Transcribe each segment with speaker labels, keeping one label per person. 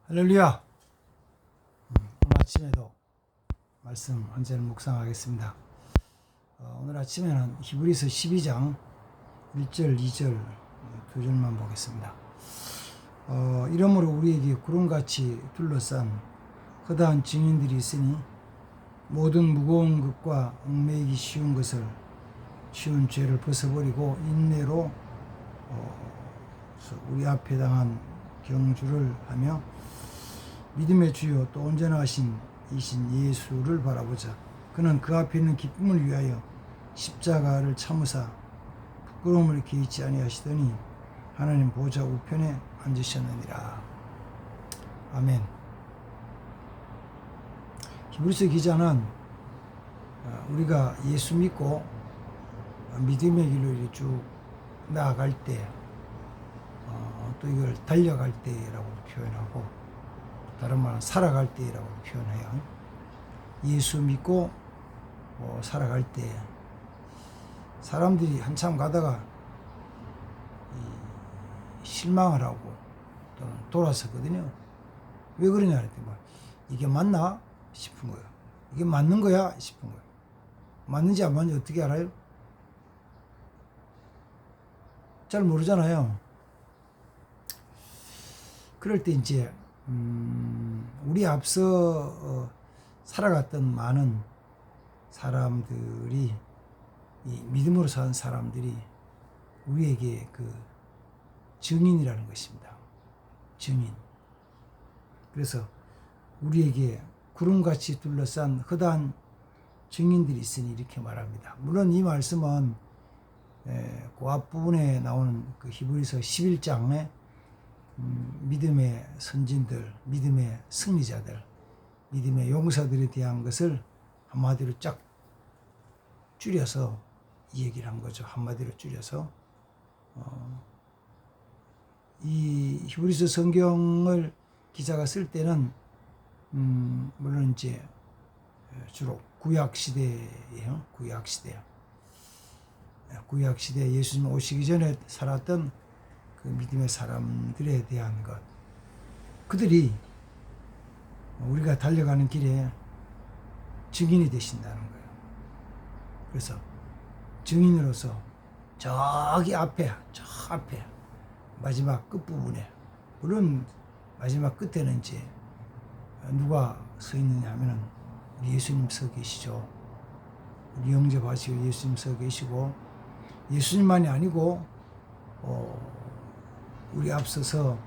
Speaker 1: 할렐루야. 오늘 아침에도 말씀 한 절 묵상하겠습니다. 오늘 아침에는 히브리서 12장 1절 2절 두 절만 보겠습니다. 이러므로 우리에게 구름같이 둘러싼 허다한 증인들이 있으니 모든 무거운 것과 얽매이기 쉬운 죄를 벗어버리고 인내로 우리 앞에 당한 경주를 하며 믿음의 주요 또 온전하신 이신 예수를 바라보자. 그는 그 앞에 있는 기쁨을 위하여 십자가를 참으사 부끄러움을 개의치 아니하시더니 하나님 보좌 우편에 앉으셨느니라. 아멘. 히브리서 기자는 우리가 예수 믿고 믿음의 길로 이렇게 쭉 나아갈 때, 또 이걸 달려갈 때라고 표현하고, 다른 말은 살아갈 때라고 표현해요. 예수 믿고 살아갈 때 사람들이 한참 가다가 실망을 하고 또는 돌아서거든요. 왜 그러냐 했더니 이게 맞나 싶은 거예요. 이게 맞는 거야 싶은 거예요. 맞는지 안 맞는지 어떻게 알아요? 잘 모르잖아요. 그럴 때 이제 우리 앞서 살아갔던 많은 사람들이, 이 믿음으로 사는 사람들이 우리에게 그 증인이라는 것입니다. 증인. 그래서 우리에게 구름같이 둘러싼 허다한 증인들이 있으니 이렇게 말합니다. 물론 이 말씀은 그 앞부분에 나오는 그 히브리서 11장에 믿음의 선진들, 믿음의 승리자들, 믿음의 용사들에 대한 것을 한마디로 쫙 줄여서 이 얘기를 한 거죠. 한마디로 줄여서 이 히브리서 성경을 기자가 쓸 때는 물론 이제 주로 구약 시대예요. 구약 시대 예수님 오시기 전에 살았던 그 믿음의 사람들에 대한 것, 그들이 우리가 달려가는 길에 증인이 되신다는 거예요. 그래서 증인으로서 저기 앞에, 저 앞에 마지막 끝부분에, 물론 마지막 끝에는 이제 누가 서 있느냐 하면은 우리 예수님 서 계시죠. 우리 영접하시고 예수님 서 계시고, 예수님만이 아니고 우리 앞서서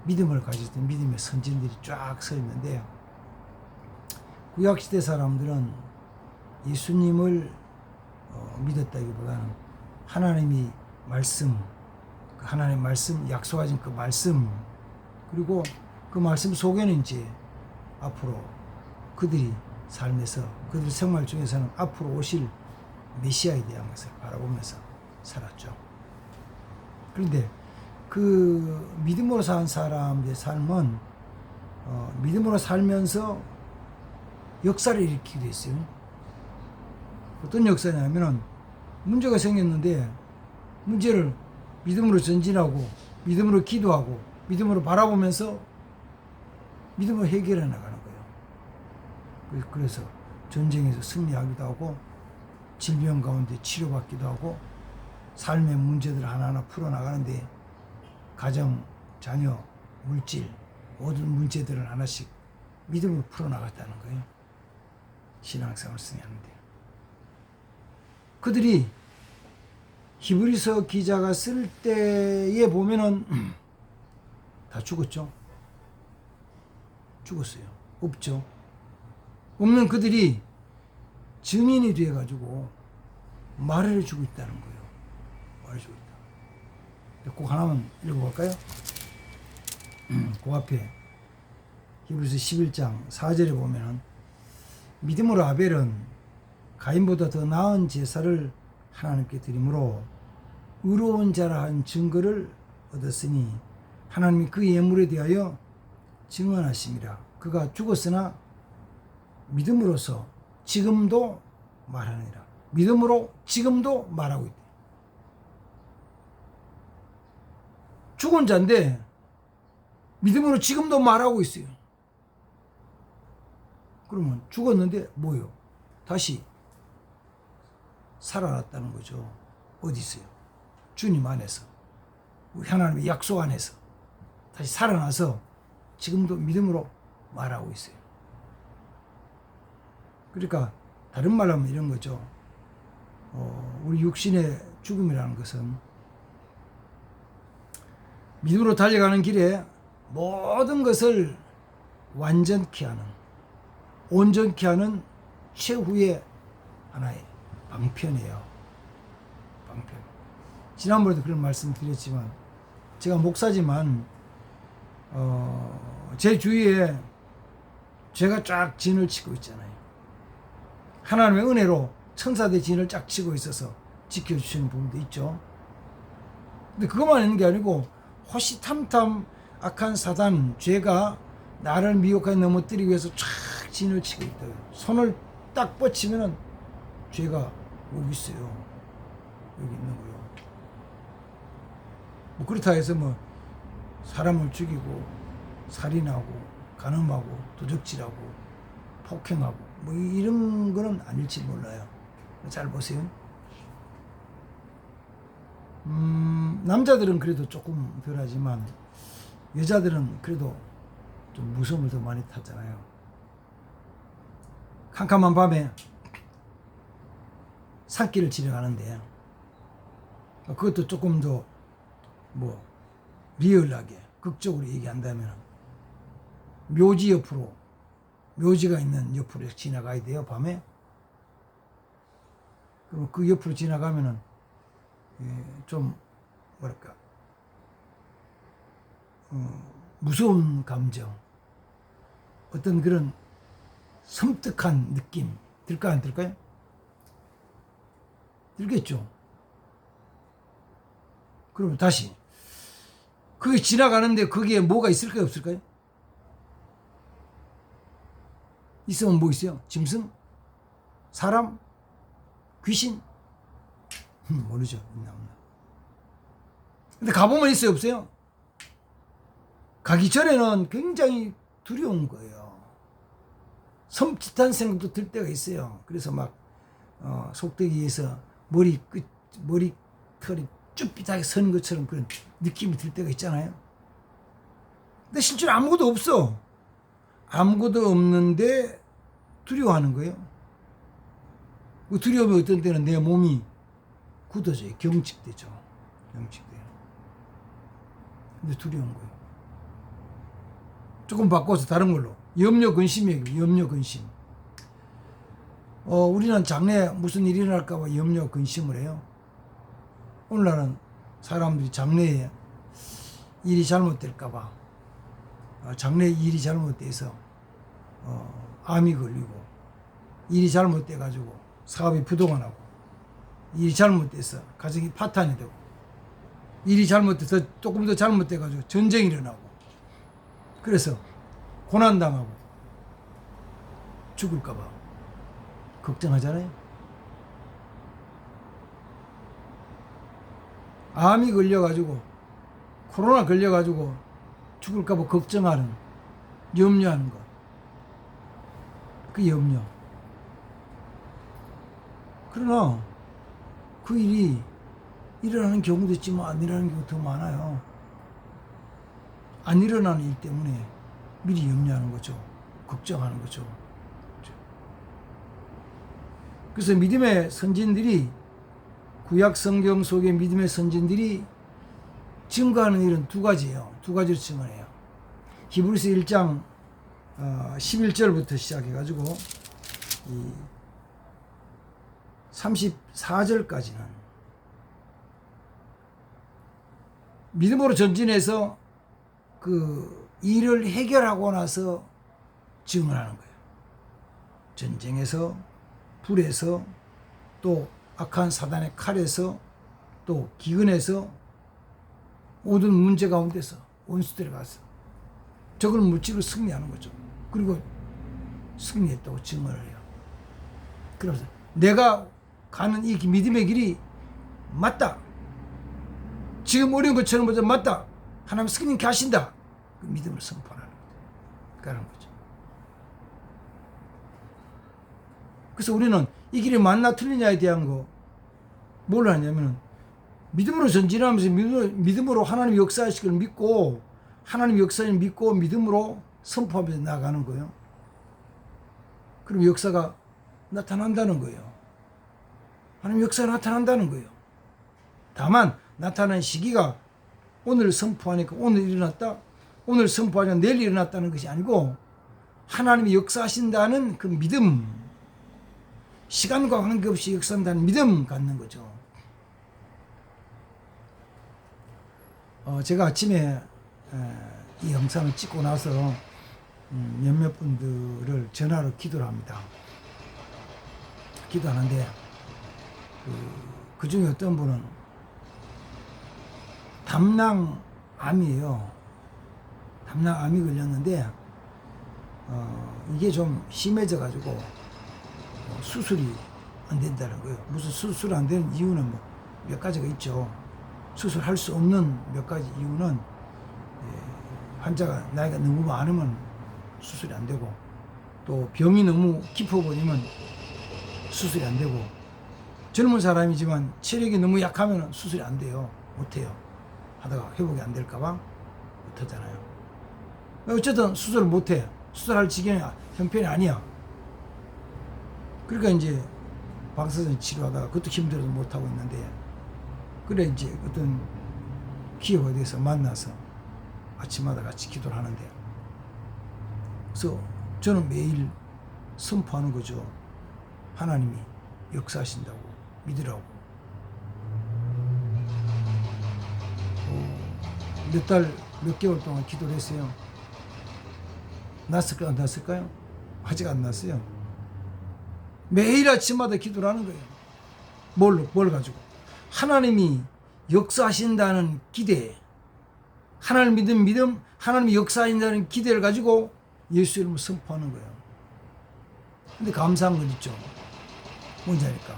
Speaker 1: 믿음을 가졌던 믿음의 선진들이 쫙 서 있는데, 구약시대 사람들은 예수님을 믿었다기보다는 하나님이 말씀, 하나님의 말씀, 약속하신 그 말씀, 그리고 그 말씀 속에는 이제 앞으로 그들이 삶에서, 그들 생활 중에서는 앞으로 오실 메시아에 대한 것을 바라보면서 살았죠. 그런데 그 믿음으로 산 사람들의 삶은 믿음으로 살면서 역사를 일으키기도 했어요. 어떤 역사냐면은 문제가 생겼는데 문제를 믿음으로 전진하고 믿음으로 기도하고 믿음으로 바라보면서 믿음으로 해결해 나가는 거예요. 그래서 전쟁에서 승리하기도 하고 질병 가운데 치료받기도 하고 삶의 문제들 하나하나 풀어나가는데 가정, 자녀, 물질, 모든 문제들을 하나씩 믿음으로 풀어나갔다는 거예요. 신앙생활을 승리하는데. 그들이 히브리서 기자가 쓸 때에 보면은 다 죽었죠. 죽었어요. 없죠. 없는 그들이 증인이 돼가지고 말을 해주고 있다는 거예요. 말해주고 있다. 꼭 하나만 읽어볼까요? 그 앞에 히브리서 11장 4절에 보면은 믿음으로 아벨은 가인보다 더 나은 제사를 하나님께 드림으로 의로운 자라 한 증거를 얻었으니 하나님이 그 예물에 대하여 증언하심이라. 그가 죽었으나 믿음으로서 지금도 말하느니라. 믿음으로 지금도 말하고 있다. 죽은 자인데 믿음으로 지금도 말하고 있어요. 그러면 죽었는데 뭐요? 다시 살아났다는 거죠. 어디 있어요? 주님 안에서, 우리 하나님의 약속 안에서 다시 살아나서 지금도 믿음으로 말하고 있어요. 그러니까 다른 말로 하면 이런 거죠. 우리 육신의 죽음이라는 것은 믿음으로 달려가는 길에 모든 것을 완전케 하는, 온전케 하는 최후의 하나의 방편이에요. 방편. 지난번에도 그런 말씀 드렸지만, 제가 목사지만 제 주위에 죄가 쫙 진을 치고 있잖아요. 하나님의 은혜로 천사들의 진을 쫙 치고 있어서 지켜주시는 부분도 있죠. 근데 그것만 있는 게 아니고 호시탐탐 악한 사단, 죄가 나를 미혹하게 넘어뜨리기 위해서 쫙 진을 치고 있다. 손을 딱 뻗치면은 죄가 여기 있어요. 여기 있는 거요. 뭐 그렇다 해서 뭐 사람을 죽이고 살인하고 간음하고 도적질하고 폭행하고 뭐 이런 거는 아닐지 몰라요. 잘 보세요. 남자들은 그래도 조금 덜하지만 여자들은 그래도 좀 무서움을 더 많이 타잖아요. 캄캄한 밤에 산길을 지나가는데 그것도 조금 더 뭐 리얼하게 극적으로 얘기한다면 묘지 옆으로, 묘지가 있는 옆으로 지나가야 돼요, 밤에. 그럼 그 옆으로 지나가면은 좀 뭐랄까 무서운 감정, 어떤 그런 섬뜩한 느낌 들까 안 들까요? 들겠죠. 그러면 다시 그게 지나가는데 거기에 뭐가 있을까요, 없을까요? 있으면 뭐 있어요? 짐승? 사람? 귀신? 모르죠. 있나 없나. 근데 가보면 있어요, 없어요? 가기 전에는 굉장히 두려운 거예요. 섬찟한 생각도 들 때가 있어요. 그래서 막 속되기에서 머리털이 쭈삣하게 선 것처럼 그런 느낌이 들 때가 있잖아요. 근데 실제로 아무것도 없어. 아무것도 없는데 두려워하는 거예요. 그 두려움이 어떤 때는 내 몸이 굳어져요. 경직되죠. 경직돼요. 근데 두려운 거예요. 조금 바꿔서 다른 걸로. 염려 근심이에요. 염려 근심. 우리는 장래에 무슨 일이 일어날까봐 염려 근심을 해요. 오늘날은 사람들이 장래에 일이 잘못될까봐, 장래에 일이 잘못돼서 암이 걸리고, 일이 잘못돼가지고 사업이 부도가 나고, 일이 잘못돼서 가정이 파탄이 되고, 일이 잘못돼서 조금 더 잘못돼가지고 전쟁이 일어나고, 그래서 고난당하고 죽을까봐 걱정하잖아요. 암이 걸려가지고, 코로나 걸려가지고 죽을까봐 걱정하는, 염려하는 것. 그 염려. 그러나 그 일이 일어나는 경우도 있지만 안 일어나는 경우가 더 많아요. 안 일어나는 일 때문에 미리 염려하는 거죠. 걱정하는 거죠. 그래서 믿음의 선진들이, 구약 성경 속의 믿음의 선진들이 증거하는 일은 두 가지예요. 두 가지로 증언해요. 히브리서 1장 11절부터 시작해가지고 이 34절까지는 믿음으로 전진해서 그 일을 해결하고 나서 증언하는 거예요. 전쟁에서, 불에서, 또 악한 사단의 칼에서, 또 기근에서, 모든 문제 가운데서 원수들에 가서 적을 물질로 승리하는 거죠. 그리고 승리했다고 증언을 해요. 그래서 내가 가는 이 믿음의 길이 맞다. 지금 어려운 것처럼 보자 맞다. 하나님 승리케 하신다. 그 믿음을 선포하는 거죠. 그래서 우리는 이 길이 맞나 틀리냐에 대한 거 뭘 하냐면 믿음으로 전진하면서 믿음으로 하나님 역사하실 걸 믿고 하나님 역사를 믿고 믿음으로 선포하면서 나가는 거예요. 그럼 역사가 나타난다는 거예요. 하나님 역사가 나타난다는 거예요. 다만 나타나는 시기가 오늘 선포하니까 오늘 일어났다, 오늘 선포하니까 내일 일어났다는 것이 아니고 하나님이 역사하신다는 그 믿음, 시간과 관계없이 역사한다는 믿음 갖는 거죠. 제가 아침에 이 영상을 찍고 나서 몇몇 분들을 전화로 기도를 합니다. 기도하는데 그 중에 어떤 분은 담낭암이에요. 담낭암이 걸렸는데 이게 좀 심해져 가지고 수술이 안 된다는 거예요. 무슨 수술 안 되는 이유는 뭐 몇 가지가 있죠. 수술할 수 없는 몇 가지 이유는 환자가 나이가 너무 많으면 수술이 안 되고, 또 병이 너무 깊어버리면 수술이 안 되고, 젊은 사람이지만 체력이 너무 약하면 수술이 안 돼요. 못해요. 하다가 회복이 안 될까봐 못하잖아요. 어쨌든 수술을 못해. 수술할 지경이 형편이 아니야. 그러니까 이제 방사선 치료하다가 그것도 힘들어서 못하고 있는데, 그래 이제 어떤 기업 어디에서 만나서 아침마다 같이 기도를 하는데, 그래서 저는 매일 선포하는 거죠. 하나님이 역사하신다고 믿으라고. 몇 달, 몇 개월 동안 기도를 했어요. 났을까요? 안 났을까요? 아직 안 났어요. 매일 아침마다 기도를 하는 거예요. 뭘 가지고? 하나님이 역사하신다는 기대, 하나님 믿음, 하나님이 역사하신다는 기대를 가지고 예수 이름을 선포하는 거예요. 근데 감사한 건 있죠. 뭔지 아니까.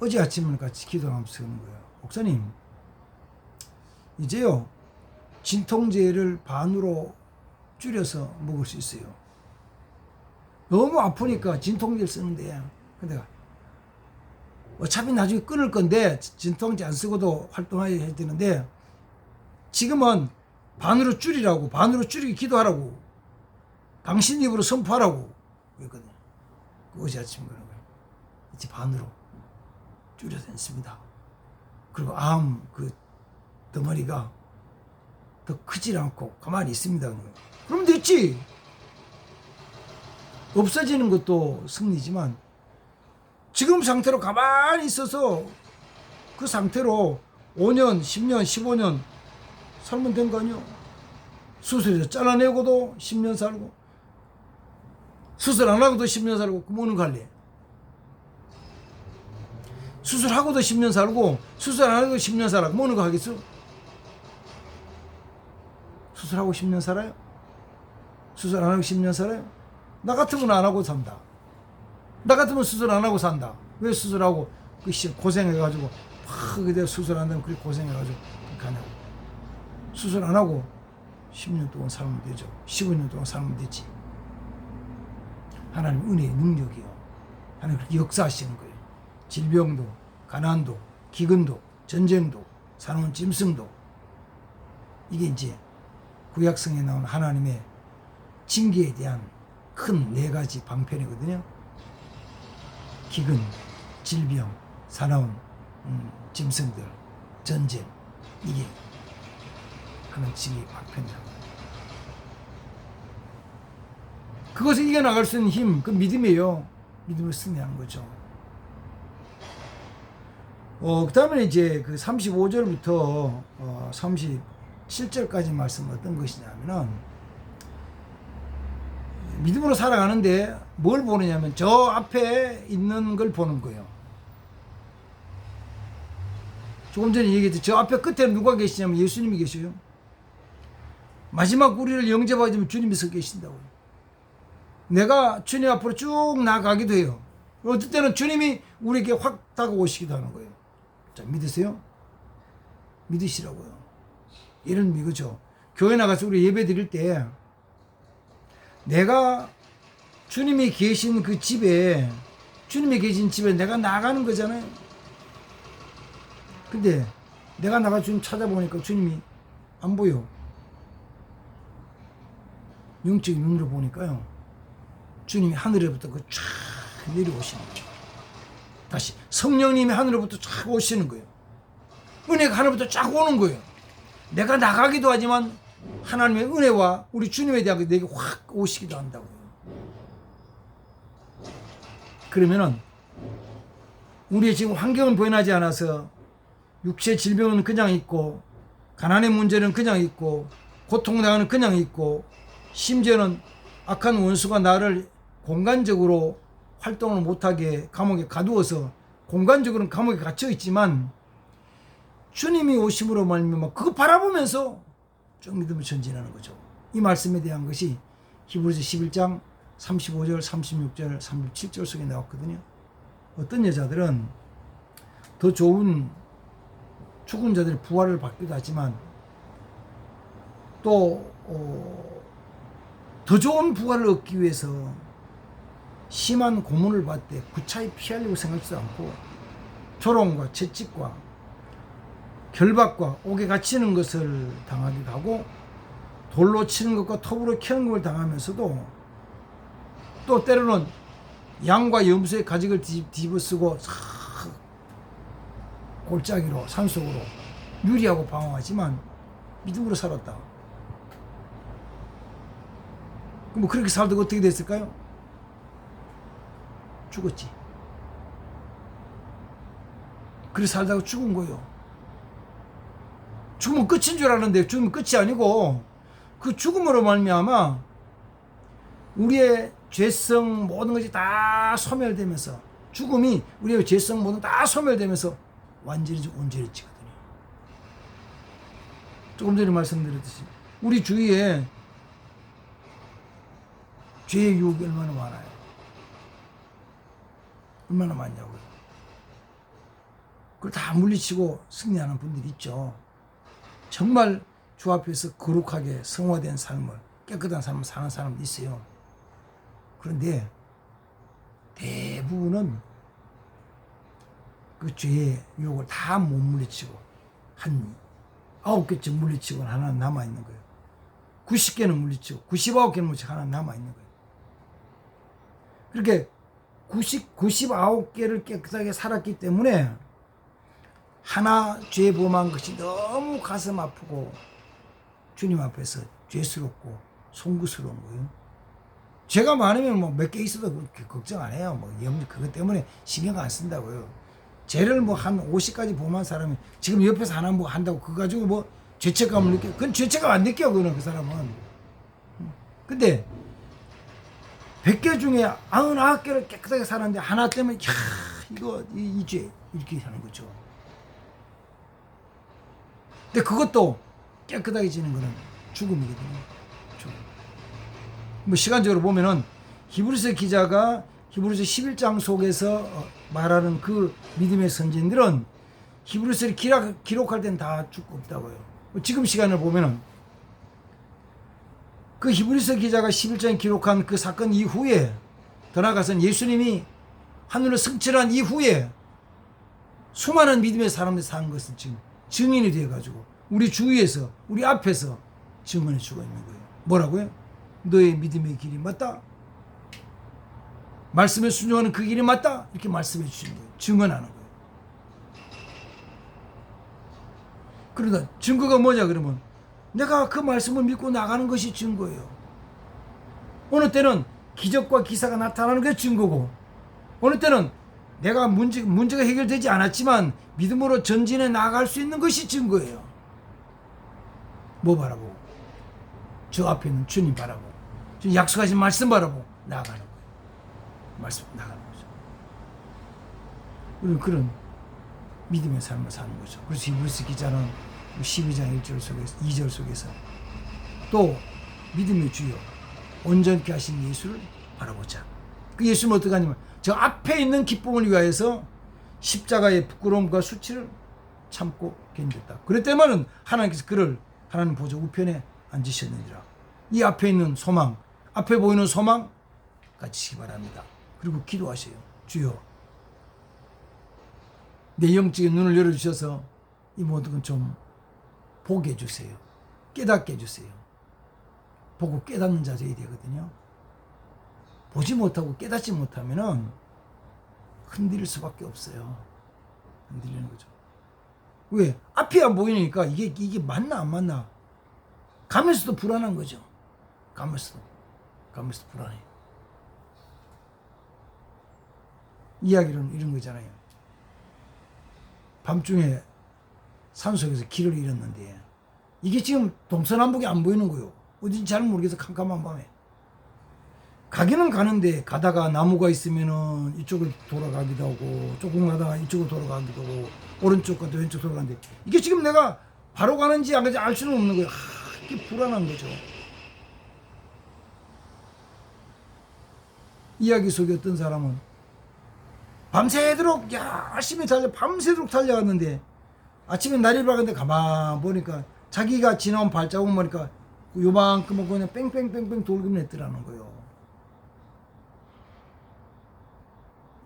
Speaker 1: 어제 아침에 같이 기도하면서 그러는 거예요. 목사님, 이제요, 진통제를 반으로 줄여서 먹을 수 있어요. 너무 아프니까 진통제를 쓰는데, 근데 어차피 나중에 끊을 건데 진통제 안 쓰고도 활동해야 되는데 지금은 반으로 줄이라고, 반으로 줄이기 기도하라고, 당신 입으로 선포하라고 그랬거든요. 어제 아침에 그런 거예요. 이제 반으로 줄여서 했습니다. 그리고 암 그 덩어리가 더 크질 않고 가만히 있습니다. 그러면 됐지. 없어지는 것도 승리지만 지금 상태로 가만히 있어서 그 상태로 5년, 10년, 15년 살면 된 거 아니요? 수술해서 잘라내고도 10년 살고, 수술 안 하고도 10년 살고, 그 뭐는 갈래? 수술하고도 10년 살고, 수술 안 하고도 10년 살아. 뭐는 거 하겠어? 수술하고 10년 살아요? 수술 안 하고 10년 살아요? 나 같으면 안 하고 산다. 나 같으면 수술 안 하고 산다. 왜 수술하고 그 고생해가지고 막 그대 수술 안 되면 그렇게 고생해가지고 그렇게 하냐고. 수술 안 하고 10년 동안 살면 되죠. 15년 동안 살면 되지. 하나님 은혜의 능력이요. 하나님 그렇게 역사하시는 거예요. 질병도, 가난도, 기근도, 전쟁도, 산원 짐승도, 이게 이제 구약성에 나온 하나님의 징계에 대한 큰 4가지 방편이거든요. 기근, 질병, 사나운 짐승들, 전쟁, 이게 하는 징계의 방편이라고. 그것을 이겨나갈 수 있는 힘, 그 믿음이에요. 믿음을 승리하는 거죠. 그 다음에 이제 그 35절부터 37절까지 말씀 어떤 것이냐면은, 믿음으로 살아가는데 뭘 보느냐면 저 앞에 있는 걸 보는 거예요. 조금 전에 얘기했듯이 저 앞에 끝에 누가 계시냐면 예수님이 계셔요. 마지막 우리를 영접하게 되면 주님이 서 계신다고요. 내가 주님 앞으로 쭉 나아가기도 해요. 어떨 때는 주님이 우리에게 확 다가오시기도 하는 거예요. 자, 믿으세요? 믿으시라고요. 이런 의미죠. 교회 나가서 우리 예배 드릴 때 내가 주님이 계신 그 집에, 주님이 계신 집에 내가 나가는 거잖아요. 근데 내가 나가 주님 찾아보니까 주님이 안 보여. 영적인 눈으로 보니까요, 주님이 하늘에부터 그 쫙 내려오시는 거예요. 다시 성령님이 하늘로부터 쫙 오시는 거예요. 은혜가 하늘부터 쫙 오는 거예요. 내가 나가기도 하지만 하나님의 은혜와 우리 주님에 대하여 내게 확 오시기도 한다고요. 그러면은 우리의 지금 환경은 변하지 않아서 육체 질병은 그냥 있고, 가난의 문제는 그냥 있고, 고통당하는 그냥 있고, 심지어는 악한 원수가 나를 공간적으로 활동을 못하게 감옥에 가두어서 공간적으로는 감옥에 갇혀 있지만, 주님이 오심으로 말미암아 그거 바라보면서 쭉 믿음을 전진하는 거죠. 이 말씀에 대한 것이 히브리서 11장 35절, 36절, 37절 속에 나왔거든요. 어떤 여자들은 더 좋은 죽은 자들의 부활을 받기도 하지만 또 더 좋은 부활을 얻기 위해서 심한 고문을 받되 구차히 피하려고 생각지도 않고 조롱과 채찍과 결박과 옥에 갇히는 것을 당하기도 하고, 돌로 치는 것과 톱으로 캐는 것을 당하면서도 또 때로는 양과 염소의 가죽을 뒤집어 쓰고 골짜기로 산속으로 유리하고 방황하지만 믿음으로 살았다. 뭐 그렇게 살다가 어떻게 됐을까요? 죽었지. 그렇게 살다가 죽은 거예요. 죽으면 끝인 줄 알았는데 죽으면 끝이 아니고, 그 죽음으로 말미암아 우리의 죄성 모든 것이 다 소멸되면서, 죽음이 우리의 죄성 모든 다 소멸되면서 완전히 온전해지거든요. 조금 전에 말씀드렸듯이 우리 주위에 죄의 유혹이 얼마나 많아요. 얼마나 많냐고요. 그걸 다 물리치고 승리하는 분들이 있죠. 정말 주 앞에서 거룩하게 성화된 삶을, 깨끗한 삶을 사는 사람도 있어요. 그런데 대부분은 그 죄의 유혹을 다 못 물리치고 한 9개쯤 물리치고 하나는 남아있는 거예요. 90개는 물리치고 99개는 물리치고 하나는 남아있는 거예요. 그렇게 99개를 깨끗하게 살았기 때문에 하나 죄 범한 것이 너무 가슴 아프고 주님 앞에서 죄스럽고 송구스러운 거예요. 죄가 많으면 뭐 몇 개 있어도 그렇게 걱정 안 해요. 뭐 그것 때문에 신경 안 쓴다고요. 죄를 뭐 한 50가지 범한 사람이 지금 옆에서 하나 뭐 한다고 그거 가지고 뭐 죄책감을 느껴? 그건 죄책감 안 느껴, 그거는 그 사람은. 근데 100개 중에 99개를 깨끗하게 살았는데 하나 때문에 야, 이거 이 죄 이렇게 하는 거죠. 근데 그것도 깨끗하게 지는 거는 죽음이거든요. 죽음. 뭐 시간적으로 보면은 히브리서 기자가 히브리서 11장 속에서 말하는 그 믿음의 선진들은 히브리서를 기록할 땐 다 죽고 없다고요. 지금 시간을 보면은 그 히브리서 기자가 11장에 기록한 그 사건 이후에 더 나아가서는 예수님이 하늘로 승천한 이후에 수많은 믿음의 사람들이 산 것은 지금 증인이 되어가지고 우리 주위에서 우리 앞에서 증언해 주고 있는 거예요. 뭐라고요? 너의 믿음의 길이 맞다. 말씀에 순종하는 그 길이 맞다. 이렇게 말씀해 주시는 거예요. 증언하는 거예요. 그러다 증거가 뭐냐 그러면 내가 그 말씀을 믿고 나가는 것이 증거예요. 어느 때는 기적과 기사가 나타나는 게 증거고, 어느 때는 내가 문제가 해결되지 않았지만 믿음으로 전진해 나갈 수 있는 것이 증거예요. 뭐 바라보고? 저 앞에 있는 주님 바라보고, 주님 약속하신 말씀 바라보고 나아가는 거예요. 말씀 나가는 거죠. 우리는 그런 믿음의 삶을 사는 거죠. 그래서 히브리서 기자는 12장 1절 속에서 2절 속에서 또 믿음의 주요 온전케 하신 예수를 바라보자. 그 예수는 어떻게 하냐면 저 앞에 있는 기쁨을 위하여서 십자가의 부끄러움과 수치를 참고 견뎠다. 그럴 때만은 하나님께서 그를 하나님 보좌 우편에 앉으셨느니라. 이 앞에 있는 소망, 앞에 보이는 소망 가지시기 바랍니다. 그리고 기도하세요. 주여, 내 영적인 눈을 열어주셔서 이 모든 건 좀 보게 해주세요. 깨닫게 해주세요. 보고 깨닫는 자 되어야 되거든요. 보지 못하고 깨닫지 못하면은 흔들릴 수밖에 없어요. 흔들리는 거죠. 왜? 앞이 안 보이니까 이게 맞나 안 맞나 가면서도 불안한 거죠. 가면서도 불안해. 이야기는 이런 거잖아요. 밤중에 산속에서 길을 잃었는데 이게 지금 동서남북이 안 보이는 거요. 어딘지 잘 모르겠어. 캄캄한 밤에. 가기는 가는데 가다가 나무가 있으면은 이쪽을 돌아가기도 하고 조금 가다가 이쪽으로 돌아가기도 하고 오른쪽 가도 왼쪽 돌아가는데 이게 지금 내가 바로 가는지 안 가는지 알 수는 없는 거예요. 이게 불안한 거죠. 이야기 속에 어떤 사람은 밤새도록 열심히 밤새도록 달려갔는데 아침에 날이 밝은데 가만 보니까 자기가 지나온 발자국 보니까 요만큼은 그냥 뺑뺑뺑뺑 돌기만 했더라는 거예요.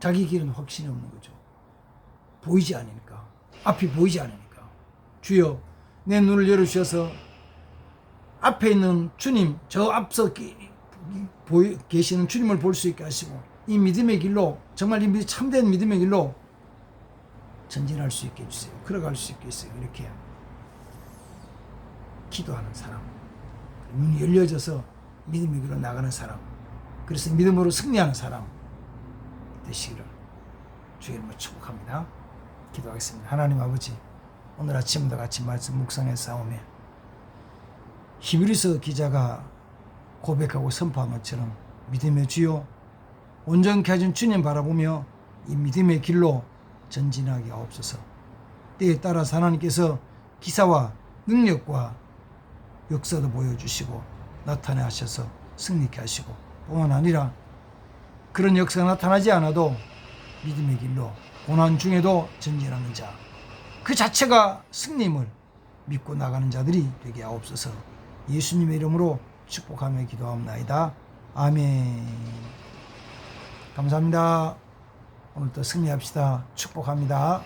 Speaker 1: 자기 길은 확신이 없는 거죠. 보이지 않으니까. 앞이 보이지 않으니까. 주여, 내 눈을 열어주셔서 앞에 있는 주님, 저 앞서 계시는 주님을 볼 수 있게 하시고 이 믿음의 길로, 정말 이 참된 믿음의 길로 전진할 수 있게 해주세요. 걸어갈 수 있게 해주세요. 이렇게 기도하는 사람, 눈이 열려져서 믿음의 길로 나가는 사람, 그래서 믿음으로 승리하는 사람 되시기를 주의 이름으로 축복합니다. 기도하겠습니다. 하나님 아버지, 오늘 아침부터 같이 말씀 묵상해 싸우며 히브리서 기자가 고백하고 선포한 것처럼 믿음의 주요 온전케 하신 주님 바라보며 이 믿음의 길로 전진하게 하옵소서. 때에 따라서 하나님께서 기사와 능력과 역사도 보여주시고 나타내 하셔서 승리케 하시고 뿐만 아니라 그런 역사가 나타나지 않아도 믿음의 길로 고난 중에도 전진하는 자, 그 자체가 승리임을 믿고 나가는 자들이 되게 하옵소서. 예수님의 이름으로 축복하며 기도합니다. 아멘. 감사합니다. 오늘도 승리합시다. 축복합니다.